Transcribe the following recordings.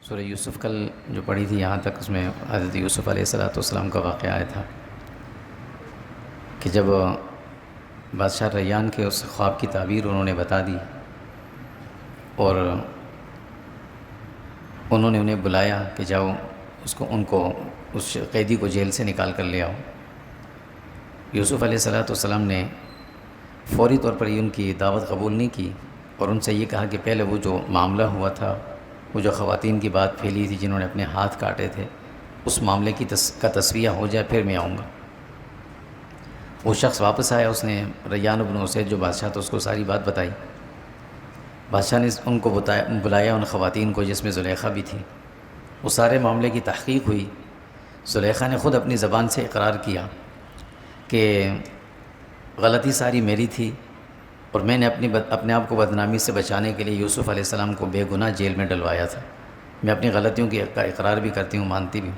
سورہ یوسف کل جو پڑھی تھی یہاں تک، اس میں حضرت یوسف علیہ السلام کا واقعہ آیا تھا کہ جب بادشاہ ریان کے اس خواب کی تعبیر انہوں نے بتا دی اور انہوں نے انہیں بلایا کہ جاؤ اس قیدی کو جیل سے نکال کر لے آؤ۔ یوسف علیہ السلام نے فوری طور پر ان کی دعوت قبول نہیں کی اور ان سے یہ کہا کہ پہلے وہ جو معاملہ ہوا تھا، وہ جو خواتین کی بات پھیلی تھی جنہوں نے اپنے ہاتھ کاٹے تھے، اس معاملے کا تسویہ ہو جائے پھر میں آؤں گا۔ وہ شخص واپس آیا، اس نے ریان بن اسید جو بادشاہ تھا اس کو ساری بات بتائی۔ بادشاہ نے ان کو بلایا، ان خواتین کو جس میں زلیخا بھی تھی۔ وہ سارے معاملے کی تحقیق ہوئی۔ زلیخا نے خود اپنی زبان سے اقرار کیا کہ غلطی ساری میری تھی اور میں نے اپنے آپ کو بدنامی سے بچانے کے لیے یوسف علیہ السلام کو بے گناہ جیل میں ڈلوایا تھا۔ میں اپنی غلطیوں کی اقرار بھی کرتی ہوں، مانتی بھی ہوں۔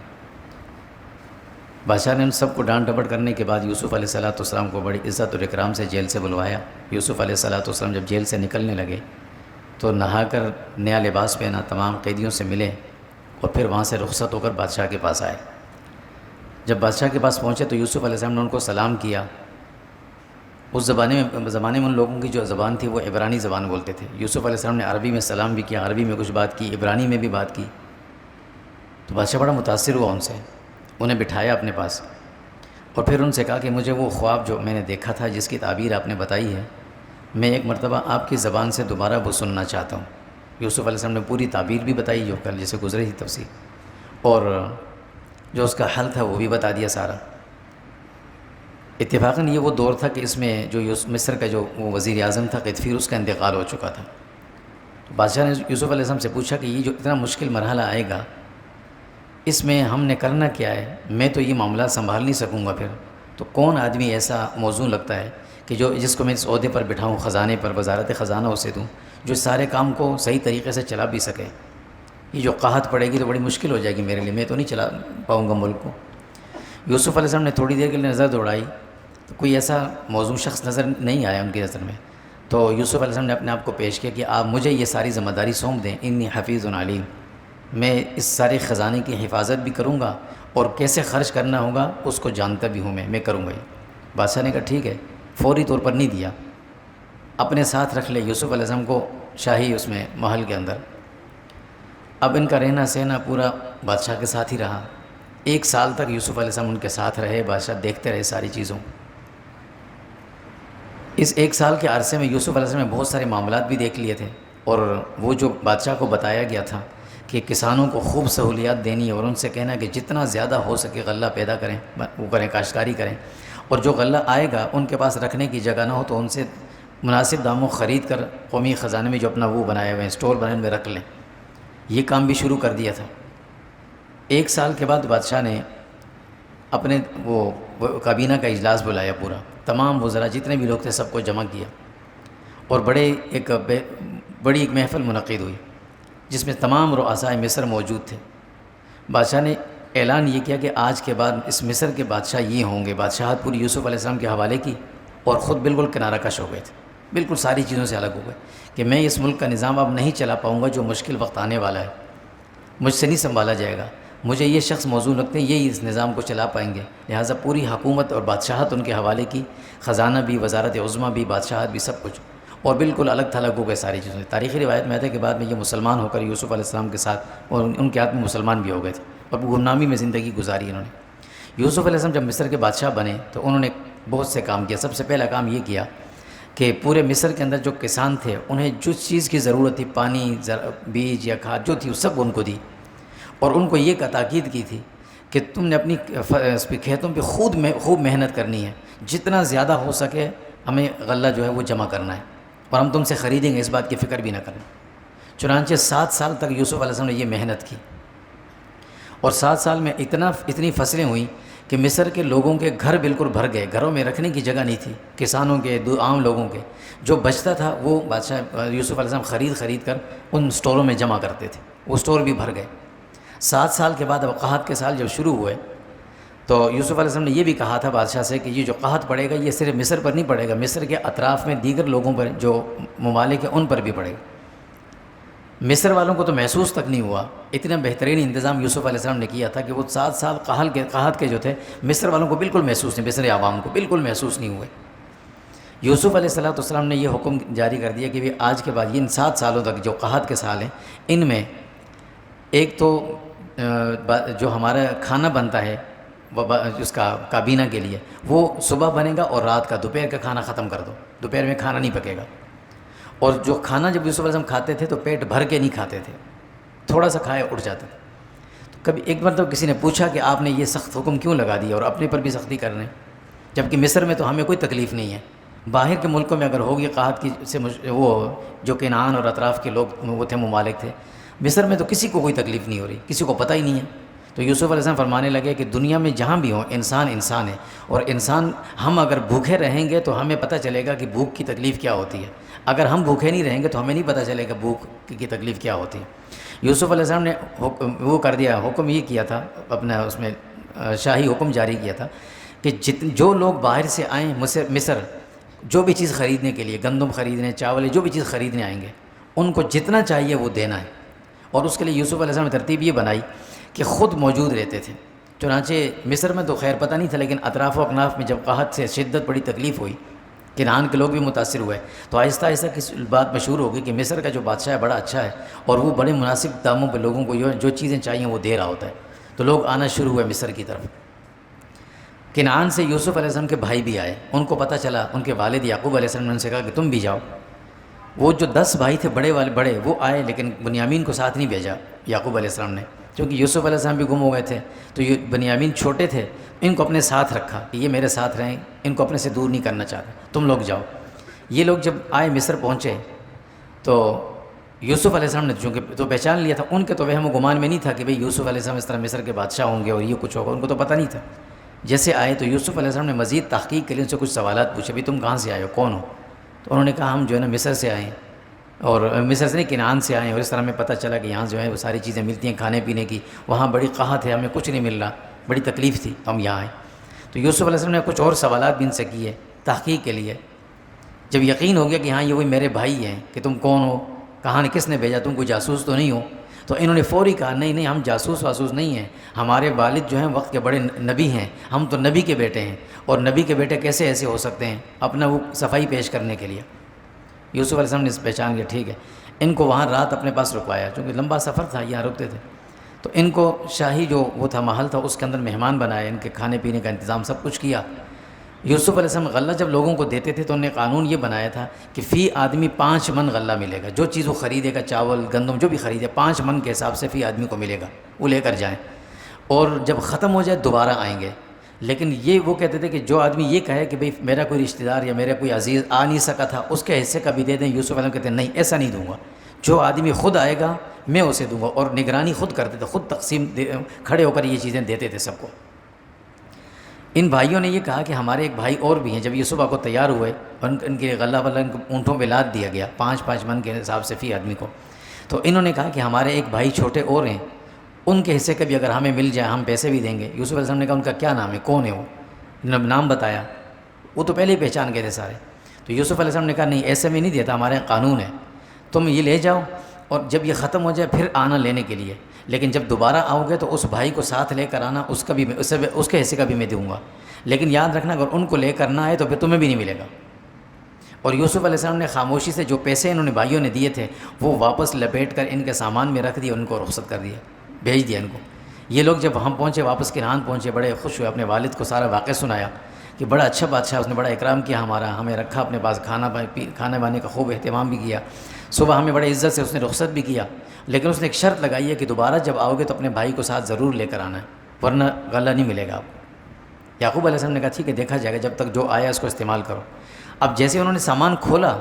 بادشاہ نے ان سب کو ڈانٹ ڈپٹ کرنے کے بعد یوسف علیہ السلام کو بڑی عزت اور اکرام سے جیل سے بلوایا۔ یوسف علیہ السلام جب جیل سے نکلنے لگے تو نہا کر نیا لباس پہنا، تمام قیدیوں سے ملے اور پھر وہاں سے رخصت ہو کر بادشاہ کے پاس آئے۔ جب بادشاہ کے پاس پہنچے تو یوسف علیہ السلام نے ان کو سلام کیا۔ اس زمانے میں ان لوگوں کی جو زبان تھی وہ عبرانی زبان بولتے تھے۔ یوسف علیہ السلام نے عربی میں سلام بھی کیا، عربی میں کچھ بات کی، عبرانی میں بھی بات کی۔ تو بادشاہ بڑا متاثر ہوا ان سے، انہیں بٹھایا اپنے پاس اور پھر ان سے کہا کہ مجھے وہ خواب جو میں نے دیکھا تھا، جس کی تعبیر آپ نے بتائی ہے، میں ایک مرتبہ آپ کی زبان سے دوبارہ وہ سننا چاہتا ہوں۔ یوسف علیہ السلام نے پوری تعبیر بھی بتائی جو کل جسے گزرے تھی تفصیل، اور جو اس کا حل تھا وہ بھی بتا دیا سارا۔ اتفاقاً یہ وہ دور تھا کہ اس میں جو مصر کا جو وہ وزیر اعظم تھا قطفیر، اس کا انتقال ہو چکا تھا۔ بادشاہ نے یوسف علیہ السلام سے پوچھا کہ یہ جو اتنا مشکل مرحلہ آئے گا، اس میں ہم نے کرنا کیا ہے؟ میں تو یہ معاملہ سنبھال نہیں سکوں گا، پھر تو کون آدمی ایسا موزوں لگتا ہے کہ جس کو میں اس عہدے پر بٹھاؤں، خزانے پر، وزارت خزانہ اسے دوں، جو سارے کام کو صحیح طریقے سے چلا بھی سکے۔ یہ جو قحط پڑے گی تو بڑی مشکل ہو جائے گی میرے لیے، میں تو نہیں چلا پاؤں گا ملک کو۔ یوسف علیہ السلام نے تھوڑی دیر کے لیے نظر دوڑائی تو کوئی ایسا موزوں شخص نظر نہیں آیا ان کی نظر میں۔ تو یوسف علیہ السلام نے اپنے آپ کو پیش کیا کہ آپ مجھے یہ ساری ذمہ داری سونپ دیں، انی حفیظ علیم، میں اس سارے خزانے کی حفاظت بھی کروں گا اور کیسے خرچ کرنا ہوگا اس کو جانتا بھی ہوں، میں کروں گا۔ بادشاہ نے کہا ٹھیک ہے، فوری طور پر نہیں دیا، اپنے ساتھ رکھ لے یوسف علیہ السلام کو شاہی اس میں محل کے اندر۔ اب ان کا رہنا سہنا پورا بادشاہ کے ساتھ ہی رہا۔ 1 سال تک یوسف علیہ السلام ان کے ساتھ رہے، بادشاہ دیکھتے رہے ساری چیزوں۔ اس 1 سال کے عرصے میں یوسف علیہ السلام نے بہت سارے معاملات بھی دیکھ لیے تھے، اور وہ جو بادشاہ کو بتایا گیا تھا کہ کسانوں کو خوب سہولیات دینی ہے اور ان سے کہنا کہ جتنا زیادہ ہو سکے غلہ پیدا کریں، وہ کریں، کاشتکاری کریں، اور جو غلہ آئے گا ان کے پاس رکھنے کی جگہ نہ ہو تو ان سے مناسب داموں خرید کر قومی خزانے میں جو اپنا وہ بنائے ہوئے ہیں اسٹور بنے میں رکھ لیں۔ یہ کام بھی شروع کر دیا تھا۔ 1 سال کے بعد بادشاہ نے اپنے وہ کابینہ کا اجلاس بلایا، پورا تمام وزراء جتنے بھی لوگ تھے سب کو جمع کیا، اور بڑی ایک محفل منعقد ہوئی جس میں تمام رؤسائے مصر موجود تھے۔ بادشاہ نے اعلان یہ کیا کہ آج کے بعد اس مصر کے بادشاہ یہ ہوں گے۔ بادشاہت پوری یوسف علیہ السلام کے حوالے کی اور خود بالکل کنارہ کش ہو گئے تھے، بالکل ساری چیزوں سے الگ ہو گئے کہ میں اس ملک کا نظام اب نہیں چلا پاؤں گا، جو مشکل وقت آنے والا ہے مجھ سے نہیں سنبھالا جائے گا، مجھے یہ شخص موزوں لگتے ہیں، یہی اس نظام کو چلا پائیں گے، لہٰذا پوری حکومت اور بادشاہت ان کے حوالے کی، خزانہ بھی، وزارت عظمیٰ بھی، بادشاہت بھی، سب کچھ، اور بالکل الگ تھلگ ہو گئے ساری چیزوں سے۔ تاریخی روایت میں آتا ہے کہ بعد میں یہ مسلمان ہو کر یوسف علیہ السلام کے ساتھ اور ان کے ہاتھ میں مسلمان بھی ہو گئے تھے اور غلامی میں زندگی گزاری انہوں نے۔ یوسف علیہ السلام جب مصر کے بادشاہ بنے تو انہوں نے بہت سے کام کیا۔ سب سے پہلا کام یہ کیا کہ پورے مصر کے اندر جو کسان تھے انہیں جس چیز کی ضرورت تھی، پانی، بیج یا کھاد جو تھی، وہ سب ان کو دی، اور ان کو یہ تاکید کی تھی کہ تم نے اپنی کھیتوں پہ خوب محنت کرنی ہے، جتنا زیادہ ہو سکے ہمیں غلہ جو ہے وہ جمع کرنا ہے، اور ہم تم سے خریدیں گے، اس بات کی فکر بھی نہ کرنا۔ چنانچہ 7 سال تک یوسف علیہ السلام نے یہ محنت کی، اور 7 سال میں اتنی فصلیں ہوئیں کہ مصر کے لوگوں کے گھر بالکل بھر گئے، گھروں میں رکھنے کی جگہ نہیں تھی، کسانوں کے، عام لوگوں کے، جو بچتا تھا وہ بادشاہ یوسف علیہ السلام خرید کر ان سٹوروں میں جمع کرتے تھے، وہ سٹور بھی بھر گئے۔ 7 سال کے بعد اب قحط کے سال جب شروع ہوئے تو یوسف علیہ السلام نے یہ بھی کہا تھا بادشاہ سے کہ یہ جو قحط پڑے گا یہ صرف مصر پر نہیں پڑے گا، مصر کے اطراف میں دیگر لوگوں پر جو ممالک ہیں ان پر بھی پڑے گا۔ مصر والوں کو تو محسوس تک نہیں ہوا، اتنا بہترین انتظام یوسف علیہ السلام نے کیا تھا کہ وہ 7 سال قحط کے جو تھے مصر والوں کو بالکل محسوس نہیں، مصر عوام کو بالکل محسوس نہیں ہوئے۔ یوسف علیہ السلام نے یہ حکم جاری کر دیا کہ آج کے بعد ان 7 سالوں تک جو قحط کے سال ہیں ان میں ایک تو جو ہمارا کھانا بنتا ہے اس کا کابینہ کے لیے وہ صبح بنے گا اور رات کا دوپہر کا کھانا ختم کر دو، دوپہر میں کھانا نہیں پکے گا۔ اور جو کھانا جب یوسف علیہ السلام کھاتے تھے تو پیٹ بھر کے نہیں کھاتے تھے، تھوڑا سا کھائے اٹھ جاتے تھے۔ تو کبھی ایک بار تو کسی نے پوچھا کہ آپ نے یہ سخت حکم کیوں لگا دیا اور اپنے پر بھی سختی کر رہے ہیں، جبکہ مصر میں تو ہمیں کوئی تکلیف نہیں ہے، باہر کے ملکوں میں اگر ہوگی قحط کی سے وہ جو کنعان اور اطراف کے لوگ وہ تھے ممالک تھے، مصر میں تو کسی کو کوئی تکلیف نہیں ہو رہی، کسی کو پتہ ہی نہیں ہے۔ تو یوسف علیہ السلام فرمانے لگے کہ دنیا میں جہاں بھی ہوں انسان ہے، اور انسان ہم اگر بھوکے رہیں گے تو ہمیں پتہ چلے گا کہ بھوک کی تکلیف کیا ہوتی ہے، اگر ہم بھوکے نہیں رہیں گے تو ہمیں نہیں پتہ چلے گا بھوک کی تکلیف کیا ہوتی ہے۔ یوسف علیہ السلام نے وہ کر دیا، حکم یہ کیا تھا، اپنا اس میں شاہی حکم جاری کیا تھا کہ جو لوگ باہر سے آئیں مصر جو بھی چیز خریدنے کے لیے، گندم خریدنے، چاول، جو بھی چیز خریدنے آئیں گے ان کو جتنا چاہیے وہ دینا ہے۔ اور اس کے لیے یوسف علیہ السلام نے ترتیب یہ بنائی کہ خود موجود رہتے تھے۔ چنانچہ مصر میں تو خیر پتہ نہیں تھا، لیکن اطراف و اکناف میں جب قحط سے شدت بڑی تکلیف ہوئی، کنعان کے لوگ بھی متاثر ہوئے، تو آہستہ آہستہ کس بات مشہور ہو گئی کہ مصر کا جو بادشاہ ہے بڑا اچھا ہے اور وہ بڑے مناسب داموں پہ لوگوں کو جو چیزیں چاہیے وہ دے رہا ہوتا ہے، تو لوگ آنا شروع ہوئے مصر کی طرف۔ کنعان سے یوسف علیہ السلام کے بھائی بھی آئے، ان کو پتہ چلا، ان کے والد یعقوب علیہ السلام نے ان سے کہا کہ تم بھی جاؤ۔ وہ جو 10 بھائی تھے بڑے وہ آئے، لیکن بنیامین کو ساتھ نہیں بھیجا یعقوب علیہ السلام نے، کیونکہ یوسف علیہ السلام بھی گم ہو گئے تھے، تو یہ بنیامین چھوٹے تھے، ان کو اپنے ساتھ رکھا کہ یہ میرے ساتھ رہیں، ان کو اپنے سے دور نہیں کرنا چاہتا، تم لوگ جاؤ۔ یہ لوگ جب آئے مصر پہنچے تو یوسف علیہ السلام نے چونکہ تو پہچان لیا تھا، ان کے تو وہم و گمان میں نہیں تھا کہ بھئی یوسف علیہ السلام اس طرح مصر کے بادشاہ ہوں گے اور یہ کچھ ہوگا، ان کو تو پتہ نہیں تھا۔ جیسے آئے تو یوسف علیہ السلام نے مزید تحقیق کے لیے ان سے کچھ سوالات پوچھے، بھئی تم کہاں سے آئے ہو، کون ہو؟ تو انہوں نے کہا ہم جو ہے نا مصر سے آئے ہیں، اور مصر سے نہیں کنعان سے آئے ہیں، اور اس طرح ہمیں پتہ چلا کہ یہاں جو ہے وہ ساری چیزیں ملتی ہیں کھانے پینے کی، وہاں بڑی قحط ہے، ہمیں کچھ نہیں مل رہا، بڑی تکلیف تھی تو ہم یہاں آئے۔ تو یوسف علیہ السلام نے کچھ اور سوالات بھی ان سے کیے تحقیق کے لیے۔ جب یقین ہو گیا کہ ہاں یہ وہی میرے بھائی ہیں، کہ تم کون ہو، کہاں کس نے بھیجا، تم کوئی جاسوس تو نہیں ہو، تو انہوں نے فوری کہا نہیں ہم جاسوس واسوس نہیں ہیں، ہمارے والد جو ہیں وقت کے بڑے نبی ہیں، ہم تو نبی کے بیٹے ہیں، اور نبی کے بیٹے کیسے ایسے ہو سکتے ہیں، اپنا وہ صفائی پیش کرنے کے لیے۔ یوسف علیہ السلام نے پہچان کیا، ٹھیک ہے۔ ان کو وہاں رات اپنے پاس رکوایا، چونکہ لمبا سفر تھا، یہاں رکتے تھے، تو ان کو شاہی جو وہ تھا محل تھا اس کے اندر مہمان بنائے، ان کے کھانے پینے کا انتظام سب کچھ کیا۔ یوسف علیہ السلام غلہ جب لوگوں کو دیتے تھے تو انہوں نے قانون یہ بنایا تھا کہ فی آدمی 5 من غلہ ملے گا، جو چیز وہ خریدے گا، چاول گندم جو بھی خریدے 5 من کے حساب سے فی آدمی کو ملے گا، وہ لے کر جائیں، اور جب ختم ہو جائے دوبارہ آئیں گے۔ لیکن یہ وہ کہتے تھے کہ جو آدمی یہ کہے کہ بھئی میرا کوئی رشتہ دار یا میرا کوئی عزیز آ نہیں سکا تھا اس کے حصے کا بھی دے دیں، یوسف علیہ السلام کہتے ہیں نہیں ایسا نہیں دوں گا، جو آدمی خود آئے گا میں اسے دوں گا، اور نگرانی خود کرتے تھے، خود تقسیم کھڑے ہو کر یہ چیزیں دیتے تھے سب کو۔ ان بھائیوں نے یہ کہا کہ ہمارے ایک بھائی اور بھی ہیں، جب یہ صبح کو تیار ہوئے اور ان کے غلہ اونٹوں پہ لاد دیا گیا 5 من کے حساب سے فی آدمی کو، تو انہوں نے کہا کہ ہمارے ایک بھائی چھوٹے اور ہیں، ان کے حصے کا بھی اگر ہمیں مل جائے ہم پیسے بھی دیں گے۔ یوسف علیہ السلام نے کہا ان کا کیا نام ہے، کون ہے وہ؟ نام بتایا، وہ تو پہلے ہی پہچان گئے تھے سارے۔ تو یوسف علیہ السلام نے کہا نہیں ایسے میں نہیں دیتا، ہمارے قانون ہے، تم یہ لے جاؤ اور جب یہ ختم ہو جائے پھر آنا لینے کے لیے، لیکن جب دوبارہ آؤ گے تو اس بھائی کو ساتھ لے کر آنا، اس کا بھی اس کے حصے کا بھی میں دوں گا، لیکن یاد رکھنا اگر ان کو لے کر نہ آئے تو پھر تمہیں بھی نہیں ملے گا۔ اور یوسف علیہ السلام نے خاموشی سے جو پیسے انہوں نے بھائیوں نے دیے تھے وہ واپس لپیٹ کر ان کے سامان میں رکھ دیا، ان کو رخصت کر دیا، بھیج دیا ان کو۔ یہ لوگ جب ہم پہنچے واپس کنعان پہنچے بڑے خوش ہوئے، اپنے والد کو سارا واقعہ سنایا کہ بڑا اچھا بادشاہ، اس نے بڑا اکرام کیا ہمارا، ہمیں رکھا اپنے پاس، کھانے بانے کا خوب اہتمام بھی کیا، صبح ہمیں بڑے عزت سے اس نے رخصت بھی کیا، لیکن اس نے ایک شرط لگائی ہے کہ دوبارہ جب آؤ گے تو اپنے بھائی کو ساتھ ضرور لے کر آنا ہے ورنہ غلہ نہیں ملے گا آپ کو۔ یعقوب علیہ السلام نے کہا ٹھیک ہے دیکھا جائے گا، جب تک جو آیا اس کو استعمال کرو۔ اب جیسے انہوں نے سامان کھولا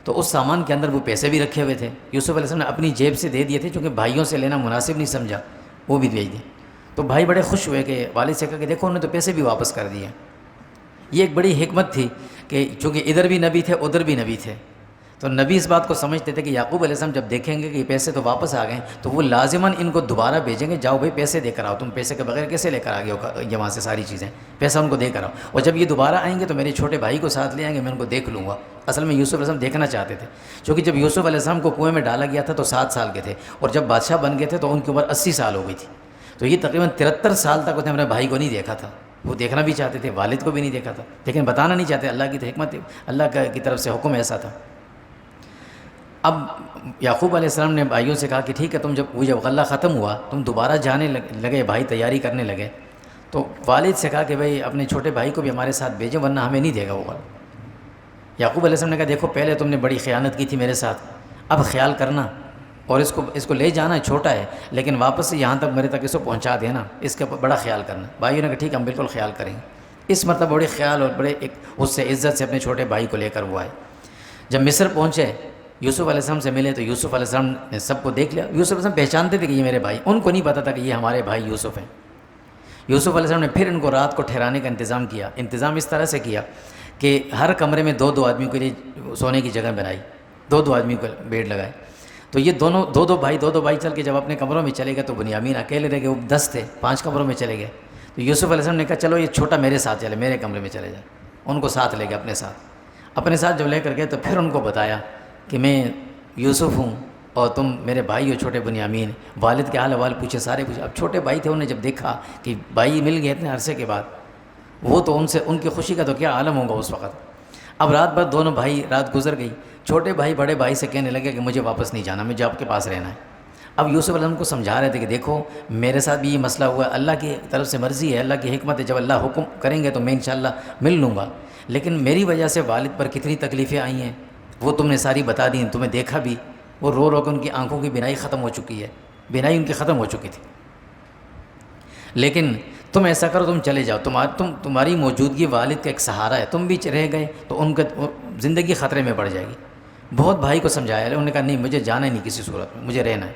تو اس سامان کے اندر وہ پیسے بھی رکھے ہوئے تھے، یوسف علیہ السلام نے اپنی جیب سے دے دیے تھے چونکہ بھائیوں سے لینا مناسب نہیں سمجھا، وہ بھی بھیج دیے۔ تو بھائی بڑے خوش ہوئے کہ والد سے کہا کہ دیکھو انہوں نے تو پیسے بھی واپس کر دیے۔ یہ ایک بڑی حکمت تھی کہ چونکہ ادھر بھی نبی تھے ادھر بھی نبی تھے، تو نبی اس بات کو سمجھتے تھے کہ یعقوب علیہ السلام جب دیکھیں گے کہ یہ پیسے تو واپس آ گئے تو وہ لازماً ان کو دوبارہ بھیجیں گے، جاؤ بھائی پیسے دے کر آؤ، تم پیسے کے بغیر کیسے لے کر آگے ہو یہ وہاں سے ساری چیزیں، پیسہ ان کو دے کر آؤ، اور جب یہ دوبارہ آئیں گے تو میرے چھوٹے بھائی کو ساتھ لے آئیں گے، میں ان کو دیکھ لوں گا۔ اصل میں یوسف علیہ السلام دیکھنا چاہتے تھے، کیونکہ جب یوسف علیہ السلام کو کنویں میں ڈالا گیا تھا تو 7 سال کے تھے، اور جب بادشاہ بن گئے تھے تو ان کی عمر 80 سال ہو گئی تھی، تو یہ تقریباً 73 سال تک اس نے اپنے بھائی کو نہیں دیکھا تھا۔ وہ دیکھنا بھی چاہتے تھے، والد کو بھی نہیں دیکھا تھا، لیکن بتانا نہیں چاہتے، اللہ کی تو حکمت، اللہ کی طرف سے حکم ایسا تھا۔ اب یعقوب علیہ السلام نے بھائیوں سے کہا کہ ٹھیک ہے، جب غلہ ختم ہوا تم دوبارہ جانے لگے، بھائی تیاری کرنے لگے، تو والد سے کہا کہ بھائی اپنے چھوٹے بھائی کو بھی ہمارے ساتھ بھیجیں ورنہ ہمیں نہیں دے گا وہ غلہ۔ یعقوب علیہ السلام نے کہا دیکھو پہلے تم نے بڑی خیانت کی تھی میرے ساتھ، اب خیال کرنا، اور اس کو لے جانا چھوٹا ہے لیکن واپس سے یہاں تک میرے تک اس کو پہنچا دینا، اس کا بڑا خیال کرنا۔ بھائیوں نے کہا ٹھیک ہے ہم بالکل خیال کریں گے۔ اس مرتبہ بڑے خیال اور بڑے ایک اس سے عزت سے اپنے چھوٹے بھائی کو لے کر وہ آئے۔ جب مصر پہنچے یوسف علیہ السلام سے ملے تو یوسف علیہ السلام نے سب کو دیکھ لیا۔ یوسف علیہ السلام پہچانتے تھے کہ یہ میرے بھائی، ان کو نہیں پتا تھا کہ یہ ہمارے بھائی یوسف ہیں۔ یوسف علیہ السلام نے پھر ان کو رات کو ٹھہرانے کا انتظام کیا۔ انتظام اس طرح سے کیا کہ ہر کمرے میں 2 آدمیوں کے لیے سونے کی جگہ بنائی، 2 آدمیوں کو بیڈ لگائے۔ تو یہ دونوں 2 بھائی چل کے جب اپنے کمروں میں چلے گئے تو بنیامین اکیلے رہ گئے، وہ 10 تھے، 5 کمروں میں چلے گئے۔ تو یوسف علیہ السلام نے کہا چلو یہ چھوٹا میرے ساتھ چلے، میرے کمرے میں چلے جائے، ان کو ساتھ لے گئے اپنے ساتھ جب لے کر گئے تو پھر ان کو بتایا کہ میں یوسف ہوں اور تم میرے بھائی ہو چھوٹے بنیامین۔ والد کے حال احوال پوچھے، سارے پوچھے۔ اب چھوٹے بھائی تھے، انہوں نے جب دیکھا کہ بھائی مل گئے اتنے عرصے کے بعد، وہ تو ان کی خوشی کا تو کیا عالم ہوگا اس وقت۔ اب رات بھر دونوں بھائی، رات گزر گئی، چھوٹے بھائی بڑے بھائی سے کہنے لگے کہ مجھے واپس نہیں جانا، مجھے آپ کے پاس رہنا ہے۔ اب یوسف علیہ السلام کو سمجھا رہے تھے کہ دیکھو میرے ساتھ بھی یہ مسئلہ ہوا ہے، اللہ کی طرف سے مرضی ہے، اللہ کی حکمت ہے، جب اللہ حکم کریں گے تو میں انشاءاللہ مل لوں گا، لیکن میری وجہ سے والد پر کتنی تکلیفیں آئی ہیں وہ تم نے ساری بتا دی، تمہیں دیکھا بھی، وہ رو رو کے ان کی آنکھوں کی بینائی ختم ہو چکی ہے، بینائی ان کی ختم ہو چکی تھی، لیکن تم ایسا کرو تم چلے جاؤ، تمہاری موجودگی والد کا ایک سہارا ہے، تم بھی رہ گئے تو ان کا زندگی خطرے میں پڑ جائے گی۔ بہت بھائی کو سمجھایا، انہوں نے کہا نہیں مجھے جانا ہی نہیں کسی صورت میں، مجھے رہنا ہے۔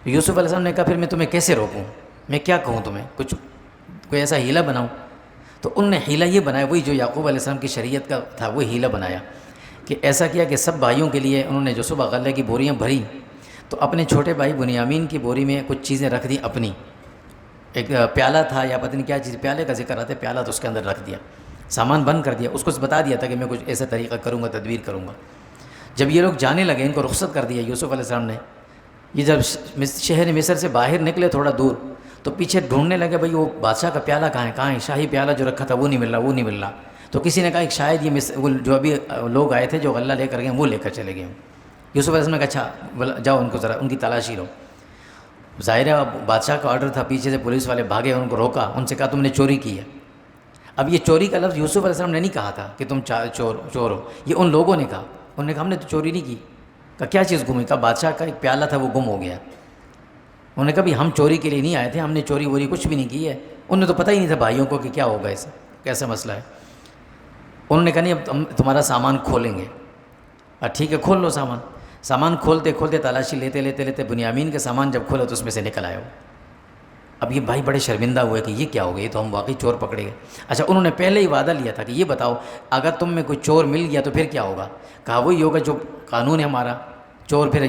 یوسف علیہ السلام نے کہا پھر میں تمہیں کیسے روکوں، میں کیا کہوں تمہیں، کوئی ایسا ہیلہ بناؤں؟ تو ان نے ہیلہ یہ بنایا، وہی جو یعقوب علیہ السلام کی شریعت کا تھا، وہ ہیلہ بنایا کہ ایسا کیا کہ سب بھائیوں کے لیے انہوں نے جو صبح غلے کی بوریاں بھری تو اپنے چھوٹے بھائی بنیامین کی بوری میں کچھ چیزیں رکھ دیں اپنی، ایک پیالہ تھا یا پتہ نہیں کیا چیز، پیالے کا ذکر آتا ہے، پیالہ تو اس کے اندر رکھ دیا، سامان بند کر دیا، اس کو بتا دیا تھا کہ میں کچھ ایسا طریقہ کروں گا، تدبیر کروں گا۔ جب یہ لوگ جانے لگے، ان کو رخصت کر دیا یوسف علیہ السلام نے، یہ جب شہر مصر سے باہر نکلے تھوڑا دور تو پیچھے ڈھونڈنے لگے بھائی وہ بادشاہ کا پیالہ کہاں ہے، شاہی پیالہ جو رکھا تھا وہ نہیں مل رہا، تو کسی نے کہا کہ شاید یہ وہ جو ابھی لوگ آئے تھے جو غلہ لے کر گئے وہ لے کر چلے گئے۔ یوسف علیہ السلام نے کہا اچھا جاؤ ان کو ذرا ان کی تلاشی لو۔ ظاہر ہے بادشاہ کا آرڈر تھا، پیچھے سے پولیس والے بھاگے، ان کو روکا، ان سے کہا تم نے چوری کی ہے۔ اب یہ چوری کا لفظ یوسف علیہ السلام نے نہیں کہا تھا کہ تم چور ہو، یہ ان لوگوں نے کہا، انہوں نے کہا ہم نے تو چوری نہیں کی۔ کہا کیا چیز گم ہوئی؟ کہا بادشاہ کا ایک پیالہ تھا وہ گم ہو گیا۔ انہوں نے کہا بھی ہم چوری کے لیے نہیں آئے تھے، ہم نے چوری ووری کچھ بھی نہیں کی ہے۔ انہیں تو پتہ ہی نہیں تھا بھائیوں کو کہ کیا ہوگا، ایسا کیسا مسئلہ ہے۔ انہوں نے کہا نہیں اب ہم تمہارا سامان کھولیں گے۔ ٹھیک ہے کھول لو سامان کھولتے تلاشی لیتے بنیامین کے سامان جب کھولا تو اس میں سے نکل آیا وہ۔ اب یہ بھائی بڑے شرمندہ ہوئے کہ یہ کیا ہو گیا، یہ تو ہم واقعی چور پکڑے گئے۔ اچھا انہوں نے پہلے ہی وعدہ لیا تھا کہ یہ بتاؤ اگر تم میں کوئی چور مل گیا تو پھر کیا ہوگا؟ کہا وہی ہوگا جو قانون ہے ہمارا، چور پھر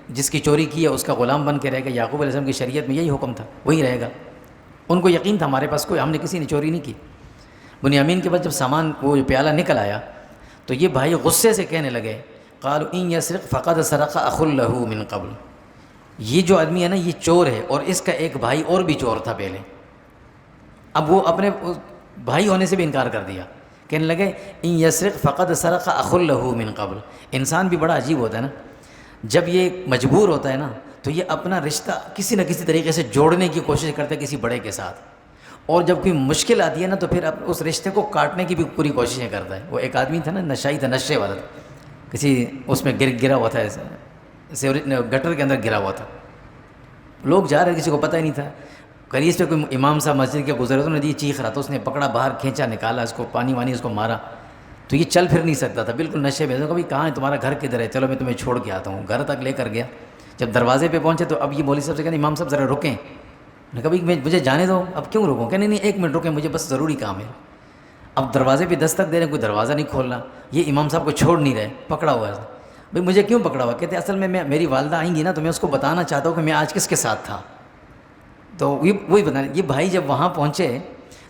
جس کی چوری کی ہے اس کا غلام بن کے رہے گا۔ یعقوب علیہ السلام کی شریعت میں یہی حکم تھا، وہی رہے گا۔ ان کو یقین تھا ہمارے پاس ہم نے کسی نے چوری نہیں کی۔ بنیامین کے بعد جب سامان وہ پیالہ نکل آیا تو یہ بھائی غصے سے کہنے لگے قالوا ان یسرق فقد سرق اخ له من قبل، یہ جو آدمی ہے نا یہ چور ہے اور اس کا ایک بھائی اور بھی چور تھا پہلے۔ اب وہ اپنے بھائی ہونے سے بھی انکار کر دیا، کہنے لگے ان یسرق فقد سرق اخ له من قبل۔ انسان بھی بڑا عجیب ہوتا ہے نا، جب یہ مجبور ہوتا ہے نا تو یہ اپنا رشتہ کسی نہ کسی طریقے سے جوڑنے کی کوشش کرتا ہے کسی بڑے کے ساتھ، اور جب کوئی مشکل آتی ہے نا تو پھر اس رشتے کو کاٹنے کی بھی پوری کوششیں کرتا ہے۔ وہ ایک آدمی تھا نا، نشائی تھا، نشے والا تھا، کسی اس میں گرا ہوا تھا، گٹر کے اندر گرا ہوا تھا، لوگ جا رہے کسی کو پتہ ہی نہیں تھا، قریب سے کوئی امام صاحب مسجد کے گزرے تو انہوں نے یہ چیخ رہا تھا، اس نے پکڑا، باہر کھینچا، نکالا اس کو، پانی وانی اس کو مارا، تو یہ چل پھر نہیں سکتا تھا، بالکل نشے میں۔ کبھی کہاں ہے تمہارا گھر کدھر ہے، چلو میں تمہیں چھوڑ کے آتا ہوں۔ گھر تک لے کر گیا، جب دروازے پہ پہنچے تو اب یہ مولوی صاحب سے کہتے امام صاحب ذرا رکیں، نے کبھی مجھے جانے دو، اب کیوں رکوں؟ کہ نہیں 1 منٹ رکیں، مجھے بس ضروری کام ہے۔ اب دروازے پہ دستک دے رہے ہیں، کوئی دروازہ نہیں کھول رہا، یہ امام صاحب کو چھوڑ نہیں رہے، پکڑا ہوا ہے۔ بھئی مجھے کیوں پکڑا ہوا؟ کہتے اصل میں میری والدہ آئیں گی نا تو میں اس کو بتانا چاہتا ہوں کہ میں آج کس کے ساتھ تھا. تو وہی بتانا. یہ بھائی جب وہاں پہنچے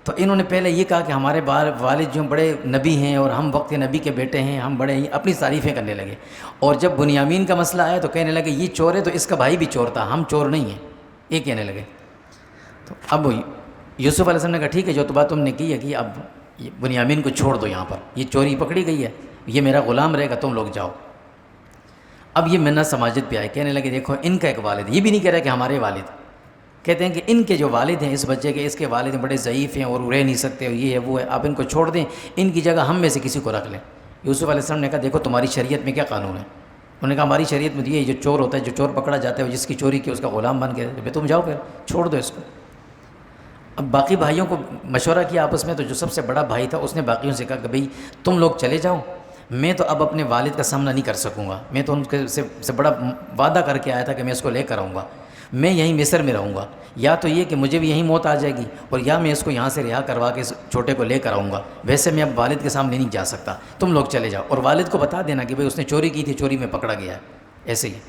تو انہوں نے پہلے یہ کہا کہ ہمارے والد جو بڑے نبی ہیں اور ہم وقت نبی کے بیٹے ہیں، ہم بڑے اپنی تعریفیں کرنے لگے. اور جب بنیامین کا مسئلہ آیا تو کہنے لگے یہ چور ہے تو اس کا بھائی بھی چور تھا، ہم چور نہیں ہیں، یہ کہنے لگے. تو اب یوسف علیہ السلام نے کہا ٹھیک ہے جو تو بات تم نے کی ہے کہ اب بنیامین کو چھوڑ دو، یہاں پر یہ چوری پکڑی گئی ہے، یہ میرا غلام رہے گا، تم لوگ جاؤ. اب یہ منت سماجت پہ آئے، کہنے لگے دیکھو ان کا ایک والد، یہ بھی نہیں کہہ رہا کہ ہمارے والد، کہتے ہیں کہ ان کے جو والد ہیں اس بچے کے، اس کے والد بڑے ضعیف ہیں اور رہ نہیں سکتے، یہ ہے وہ ہے، آپ ان کو چھوڑ دیں، ان کی جگہ ہم میں سے کسی کو رکھ لیں. یوسف علیہ السلام نے کہا دیکھو تمہاری شریعت میں کیا قانون ہے؟ انہوں نے کہا ہماری شریعت میں یہ جو چور ہوتا ہے، جو چور پکڑا جاتا ہے، جس کی چوری کی اس کا غلام بن گیا، تم جاؤ پھر چھوڑ دو اس کو. اب باقی بھائیوں کو مشورہ کیا آپس میں، تو جو سب سے بڑا بھائی تھا اس نے باقیوں سے کہا کہ بھئی تم لوگ چلے جاؤ، میں تو اب اپنے والد کا سامنا نہیں کر سکوں گا، میں تو ان کے سے بڑا وعدہ کر کے آیا تھا کہ میں اس کو لے کر آؤں گا، میں یہیں مصر میں رہوں گا، یا تو یہ کہ مجھے بھی یہیں موت آ جائے گی، اور یا میں اس کو یہاں سے رہا کروا کے اس چھوٹے کو لے کر آؤں گا، ویسے میں اب والد کے سامنے نہیں جا سکتا، تم لوگ چلے جاؤ، اور والد کو بتا دینا کہ بھئی اس نے چوری کی تھی، چوری میں پکڑا گیا ہے. ایسے ہی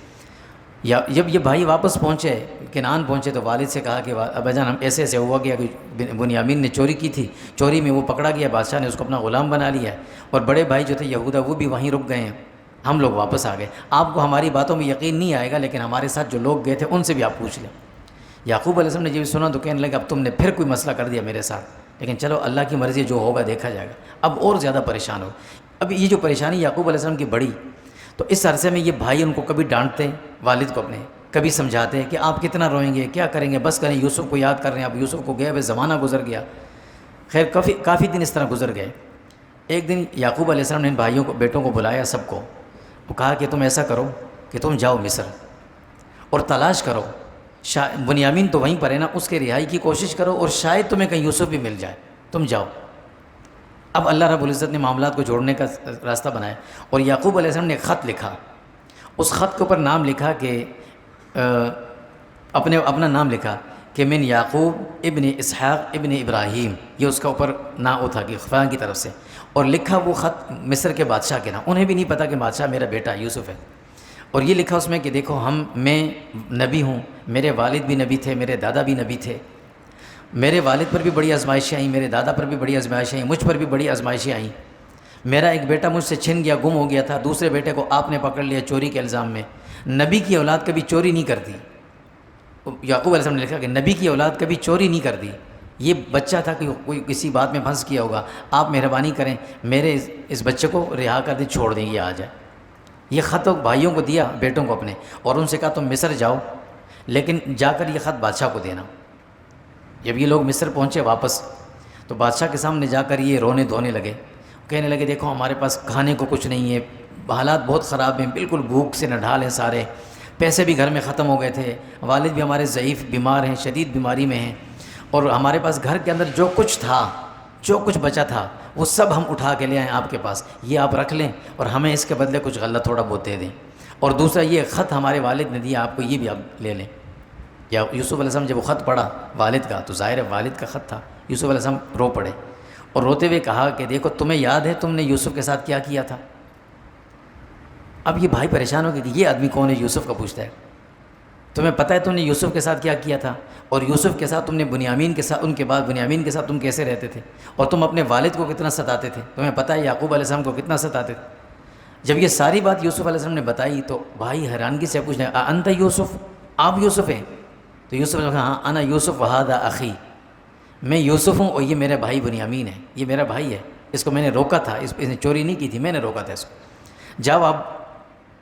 یا جب یہ بھائی واپس پہنچے، کنعان پہنچے، تو والد سے کہا کہ ابا جان ہم ایسے ایسے ہوا گیا کہ بنیامین نے چوری کی تھی، چوری میں وہ پکڑا گیا، بادشاہ نے اس کو اپنا غلام بنا لیا ہے، اور بڑے بھائی جو تھے یہودا وہ بھی وہیں رک گئے ہیں، ہم لوگ واپس آ گئے. آپ کو ہماری باتوں میں یقین نہیں آئے گا، لیکن ہمارے ساتھ جو لوگ گئے تھے ان سے بھی آپ پوچھ لیں. یعقوب علیہ السلام نے جب سنا تو کہنے لگا اب تم نے پھر کوئی مسئلہ کر دیا میرے ساتھ، لیکن چلو اللہ کی مرضی جو ہوگا دیکھا جائے گا. اب اور زیادہ پریشان ہو. اب یہ جو پریشانی یعقوب علیہ السلام کی بڑی، تو اس عرصے میں یہ بھائی ان کو کبھی ڈانٹتے ہیں والد کو اپنے، کبھی سمجھاتے ہیں کہ آپ کتنا روئیں گے، کیا کریں گے، بس کریں، یوسف کو یاد کر رہے ہیں. اب یوسف کو گئے ہوئے زمانہ گزر گیا. خیر کافی دن اس طرح گزر گئے. ایک دن یعقوب علیہ السلام نے ان بھائیوں کو، بیٹوں کو بلایا سب کو، وہ کہا کہ تم ایسا کرو کہ تم جاؤ مصر اور تلاش کرو، بنیامین تو وہیں پر ہے نا، اس کے رہائی کی کوشش کرو، اور شاید تمہیں کہیں یوسف بھی مل جائے، تم جاؤ. اب اللہ رب العزت نے معاملات کو جوڑنے کا راستہ بنایا، اور یعقوب علیہ السلام نے ایک خط لکھا. اس خط کے اوپر نام لکھا کہ اپنا نام لکھا کہ من یعقوب ابن اسحاق ابن ابراہیم، یہ اس کا اوپر نام تھا کہ خدا کی طرف سے، اور لکھا وہ خط مصر کے بادشاہ کے نام. انہیں بھی نہیں پتا کہ بادشاہ میرا بیٹا یوسف ہے. اور یہ لکھا اس میں کہ دیکھو میں نبی ہوں، میرے والد بھی نبی تھے، میرے دادا بھی نبی تھے، میرے والد پر بھی بڑی آزمائشیں آئیں، میرے دادا پر بھی بڑی آزمائشیں آئیں، مجھ پر بھی بڑی آزمائشیں آئیں. میرا ایک بیٹا مجھ سے چھن گیا، گم ہو گیا تھا، دوسرے بیٹے کو آپ نے پکڑ لیا چوری کے الزام میں. نبی کی اولاد کبھی چوری نہیں کرتی. یعقوب علیہ السلام نے لکھا کہ نبی کی اولاد کبھی چوری نہیں کرتی. یہ بچہ تھا کہ کوئی کسی بات میں پھنس کیا ہوگا، آپ مہربانی کریں میرے اس بچے کو رہا کر دیں، چھوڑ دیں، یہ آ جائے. یہ خط بھائیوں کو دیا، بیٹوں کو اپنے، اور ان سے کہا تم مصر جاؤ، لیکن جا کر یہ خط بادشاہ کو دینا. جب یہ لوگ مصر پہنچے واپس، تو بادشاہ کے سامنے جا کر یہ رونے دھونے لگے، کہنے لگے دیکھو ہمارے پاس کھانے کو کچھ نہیں ہے، حالات بہت خراب ہیں، بالکل بھوک سے نڈھال ہیں سارے، پیسے بھی گھر میں ختم ہو گئے تھے، والد بھی ہمارے ضعیف بیمار ہیں، شدید بیماری میں ہیں، اور ہمارے پاس گھر کے اندر جو کچھ تھا، جو کچھ بچا تھا، وہ سب ہم اٹھا کے لے آئیں آپ کے پاس، یہ آپ رکھ لیں اور ہمیں اس کے بدلے کچھ غلہ تھوڑا بہت دے دیں. اور دوسرا یہ خط ہمارے والد نے دیا آپ کو، یہ بھی آپ لے لیں. یا یوسف علیہ السلام جب وہ خط پڑھا والد کا، تو ظاہر ہے والد کا خط تھا، یوسف علیہ السلام رو پڑے اور روتے ہوئے کہا کہ دیکھو تمہیں یاد ہے تم نے یوسف کے ساتھ کیا کیا تھا. اب یہ بھائی پریشان ہو گئے کہ یہ آدمی کون ہے، یوسف کا پوچھتا ہے. تمہیں پتہ ہے تم نے یوسف کے ساتھ کیا کیا تھا، اور یوسف کے ساتھ تم نے بنیامین کے ساتھ، ان کے بعد بنیامین کے ساتھ تم کیسے رہتے تھے، اور تم اپنے والد کو کتنا ستاتے تھے، تمہیں پتہ ہے یعقوب علیہ السلام کو کتنا ستاتے تھے. جب یہ ساری بات یوسف علیہ السلام نے بتائی تو بھائی حیرانگی سے پوچھنے انت یوسف، آپ یوسف ہیں؟ تو یوسف نے کہا ہاں انا یوسف وہذا اخی، میں یوسف ہوں اور یہ میرا بھائی بنیامین ہے، یہ میرا بھائی ہے، اس کو میں نے روکا تھا، اس نے چوری نہیں کی تھی، میں نے روکا تھا اس کو. جب اب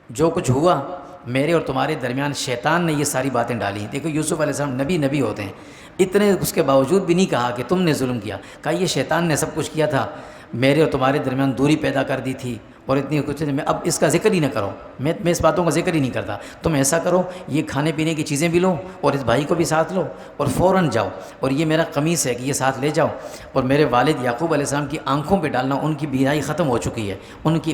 جو کچھ ہوا میرے اور تمہارے درمیان شیطان نے یہ ساری باتیں ڈالی. دیکھو یوسف علیہ السلام نبی ہوتے ہیں، اتنے اس کے باوجود بھی نہیں کہا کہ تم نے ظلم کیا، کہا یہ شیطان نے سب کچھ کیا تھا، میرے اور تمہارے درمیان دوری پیدا کر دی تھی، اور اتنی کچھ میں اب اس کا ذکر ہی نہ کرو، میں اس باتوں کا ذکر ہی نہیں کرتا. تم ایسا کرو یہ کھانے پینے کی چیزیں بھی لو اور اس بھائی کو بھی ساتھ لو اور فوراً جاؤ، اور یہ میرا قمیص ہے کہ یہ ساتھ لے جاؤ، اور میرے والد یعقوب علیہ السلام کی آنکھوں پہ ڈالنا، ان کی بینائی ختم ہو چکی ہے، ان کی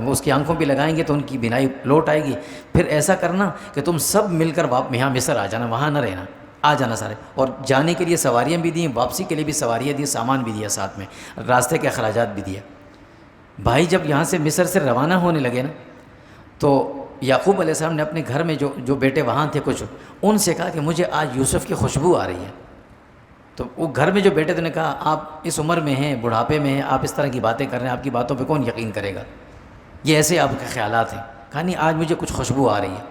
اس کی آنکھوں پہ لگائیں گے تو ان کی بینائی لوٹ آئے گی. پھر ایسا کرنا کہ تم سب مل کر یہاں مصر آ جانا، وہاں نہ رہنا، آ جانا سارے. اور جانے کے لیے سواریاں بھی دیں، واپسی کے لیے بھی سواریاں دی، سامان بھی دیا ساتھ میں، راستے کے اخراجات بھی دیا. بھائی جب یہاں سے مصر سے روانہ ہونے لگے نا، تو یعقوب علیہ السلام نے اپنے گھر میں جو بیٹے وہاں تھے کچھ، ان سے کہا کہ مجھے آج یوسف کی خوشبو آ رہی ہے۔ تو وہ گھر میں جو بیٹے تھے نے کہا آپ اس عمر میں ہیں، بڑھاپے میں ہیں، آپ اس طرح کی باتیں کر رہے ہیں، آپ کی باتوں پہ کون یقین کرے گا، یہ ایسے آپ کے خیالات ہیں۔ کہا نہیں، آج مجھے کچھ خوشبو آ رہی ہے۔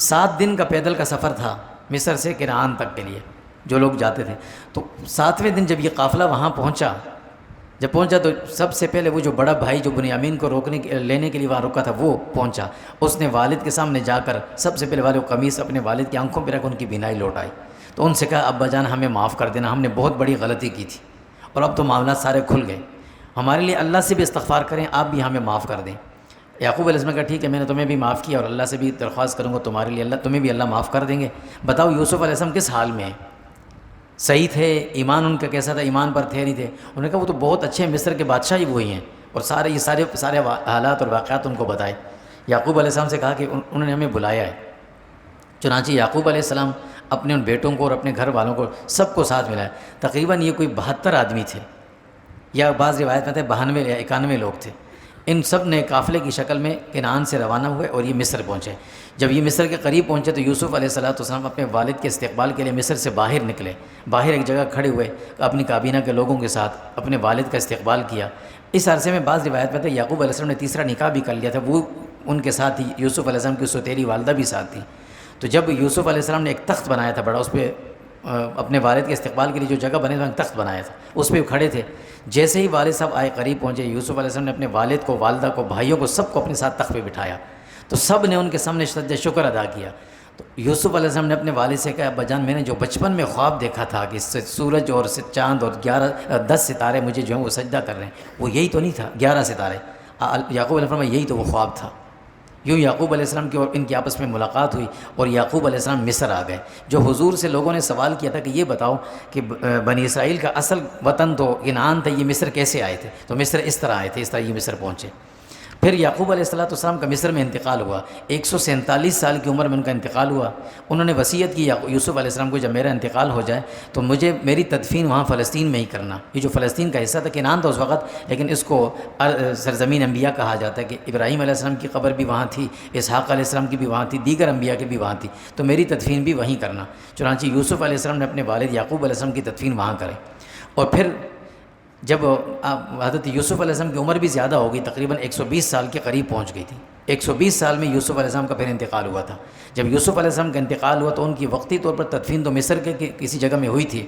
7 دن کا پیدل کا سفر تھا مصر سے کنعان تک کے لیے جو لوگ جاتے تھے۔ تو 7ویں دن جب یہ قافلہ وہاں پہنچا تو سب سے پہلے وہ جو بڑا بھائی جو بنیامین کو لینے کے لیے وہاں رکا تھا وہ پہنچا۔ اس نے والد کے سامنے جا کر سب سے پہلے والے قمیص اپنے والد کی آنکھوں پہ رکھ ان کی بینائی لوٹائی۔ تو ان سے کہا ابا جان ہمیں معاف کر دینا، ہم نے بہت بڑی غلطی کی تھی اور اب تو معاملات سارے کھل گئے، ہمارے لیے اللہ سے بھی استغفار کریں، آپ بھی ہمیں معاف کر دیں۔ یعقوب علیہ السلام نے کہا ٹھیک ہے، میں نے تمہیں بھی معاف کیا اور اللہ سے بھی درخواست کروں گا تمہارے لیے، تمہیں بھی اللہ معاف کر دیں گے۔ بتاؤ یوسف علیہ السلام کس حال میں ہیں؟ صحیح تھے؟ ایمان ان کا کیسا تھا؟ ایمان پر تھے نہیں تھے؟ انہوں نے کہا وہ تو بہت اچھے، مصر کے بادشاہ ہی وہی ہیں، اور یہ سارے حالات اور واقعات ان کو بتائے۔ یعقوب علیہ السلام سے کہا کہ انہوں نے ہمیں بلایا ہے۔ چنانچہ یعقوب علیہ السلام اپنے ان بیٹوں کو اور اپنے گھر والوں کو سب کو ساتھ ملایا۔ تقریباً یہ کوئی 72 آدمی تھے، یا بعض روایت میں تھے 92 یا 91 لوگ تھے۔ ان سب نے قافلے کی شکل میں کنعان سے روانہ ہوئے اور یہ مصر پہنچے۔ جب یہ مصر کے قریب پہنچے تو یوسف علیہ السلام اپنے والد کے استقبال کے لیے مصر سے باہر نکلے، باہر ایک جگہ کھڑے ہوئے، اپنی کابینہ کے لوگوں کے ساتھ اپنے والد کا استقبال کیا۔ اس عرصے میں بعض روایت میں تھے یعقوب علیہ السلام نے تیسرا نکاح بھی کر لیا تھا، وہ ان کے ساتھ ہی یوسف علیہ السلام کی سوتیلی والدہ بھی ساتھ تھی۔ تو جب یوسف علیہ السلام نے ایک تخت بنایا تھا بڑا، اس پہ اپنے والد کے استقبال کے لیے جو جگہ بنے تھا تخت بنایا تھا، اس پہ کھڑے تھے۔ جیسے ہی والد صاحب آئے قریب پہنچے، یوسف علیہ السلام نے اپنے والد کو، والدہ کو، بھائیوں کو، سب کو اپنے ساتھ تخت پہ بٹھایا، تو سب نے ان کے سامنے سجدہ شکر ادا کیا۔ تو یوسف علیہ السلام نے اپنے والد سے کہا ابا جان میں نے جو بچپن میں خواب دیکھا تھا کہ سورج اور چاند اور 10 ستارے مجھے جو ہیں وہ سجدہ کر رہے ہیں، وہ یہی تو نہیں تھا 11 ستارے؟ یعقوب علیہ السلام یہی تو وہ خواب تھا۔ یوں یعقوب علیہ السلام کی اور ان کی آپس میں ملاقات ہوئی اور یعقوب علیہ السلام مصر آ گئے۔ جو حضور سے لوگوں نے سوال کیا تھا کہ یہ بتاؤ کہ بنی اسرائیل کا اصل وطن تو کنعان تھا، یہ مصر کیسے آئے تھے؟ تو مصر اس طرح آئے تھے، اس طرح یہ مصر پہنچے۔ پھر یعقوب علیہ السلام کا مصر میں انتقال ہوا، 147 سال کی عمر میں ان کا انتقال ہوا۔ انہوں نے وصیت کی یوسف علیہ السلام کو جب میرا انتقال ہو جائے تو مجھے میری تدفین وہاں فلسطین میں ہی کرنا۔ یہ جو فلسطین کا حصہ تھا کنعان تھا اس وقت، لیکن اس کو سرزمین انبیاء کہا جاتا ہے کہ ابراہیم علیہ السلام کی قبر بھی وہاں تھی، اسحاق علیہ السلام کی بھی وہاں تھی، دیگر انبیاء کی بھی وہاں تھی، تو میری تدفین بھی وہیں کرنا۔ چنانچہ یوسف علیہ السلام نے اپنے والد یعقوب علیہ السلام کی تدفین وہاں کرے۔ اور پھر جب حضرت یوسف علیہ السلام کی عمر بھی زیادہ ہو گئی، تقریباً 120 سال کے قریب پہنچ گئی تھی، 120 سال میں یوسف علیہ السلام کا پھر انتقال ہوا تھا۔ جب یوسف علیہ السلام کا انتقال ہوا تو ان کی وقتی طور پر تدفین تو مصر کے کسی جگہ میں ہوئی تھی۔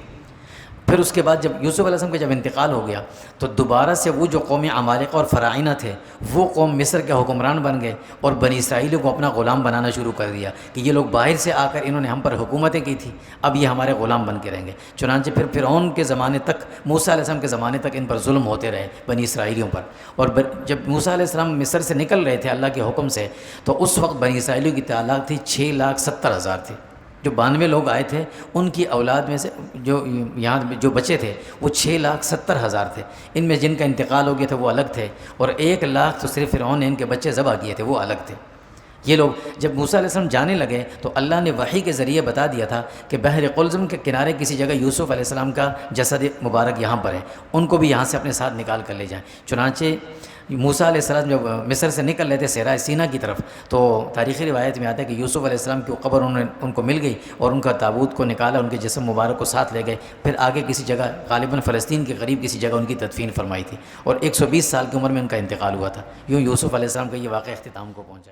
پھر اس کے بعد جب یوسف علیہ السلام کا جب انتقال ہو گیا تو دوبارہ سے وہ جو قوم عمالقہ اور فراعنہ تھے وہ قوم مصر کے حکمران بن گئے اور بنی اسرائیلیوں کو اپنا غلام بنانا شروع کر دیا کہ یہ لوگ باہر سے آ کر انہوں نے ہم پر حکومتیں کی تھی، اب یہ ہمارے غلام بن کے رہیں گے۔ چنانچہ پھر فرعون کے زمانے تک، موسیٰ علیہ السلام کے زمانے تک ان پر ظلم ہوتے رہے بنی اسرائیلیوں پر۔ اور جب موسیٰ علیہ السلام مصر سے نکل رہے تھے اللہ کے حکم سے تو اس وقت بنی اسرائیلیوں کی تعداد تھی 6,70,000 تھی۔ جو 92 لوگ آئے تھے ان کی اولاد میں سے جو یہاں جو بچے تھے وہ 6,70,000 تھے، ان میں جن کا انتقال ہو گیا تھا وہ الگ تھے، اور 1,00,000 تو صرف فرعون نے ان کے بچے ذبح کیے تھے، وہ الگ تھے۔ یہ لوگ جب موسیٰ علیہ السلام جانے لگے تو اللہ نے وحی کے ذریعے بتا دیا تھا کہ بحر قلزم کے کنارے کسی جگہ یوسف علیہ السلام کا جسد مبارک یہاں پر ہے، ان کو بھی یہاں سے اپنے ساتھ نکال کر لے جائیں۔ چنانچہ موسیٰ علیہ السلام جب مصر سے نکل رہے تھے صحرائے سینا کی طرف تو تاریخی روایت میں آتا ہے کہ یوسف علیہ السلام کی قبر ان کو مل گئی اور ان کا تابوت کو نکالا، ان کے جسم مبارک کو ساتھ لے گئے، پھر آگے کسی جگہ غالباً فلسطین کے قریب کسی جگہ ان کی تدفین فرمائی تھی، اور 120 سال کی عمر میں ان کا انتقال ہوا تھا۔ یوں یوسف علیہ السلام کا یہ واقعہ اختتام کو پہنچا۔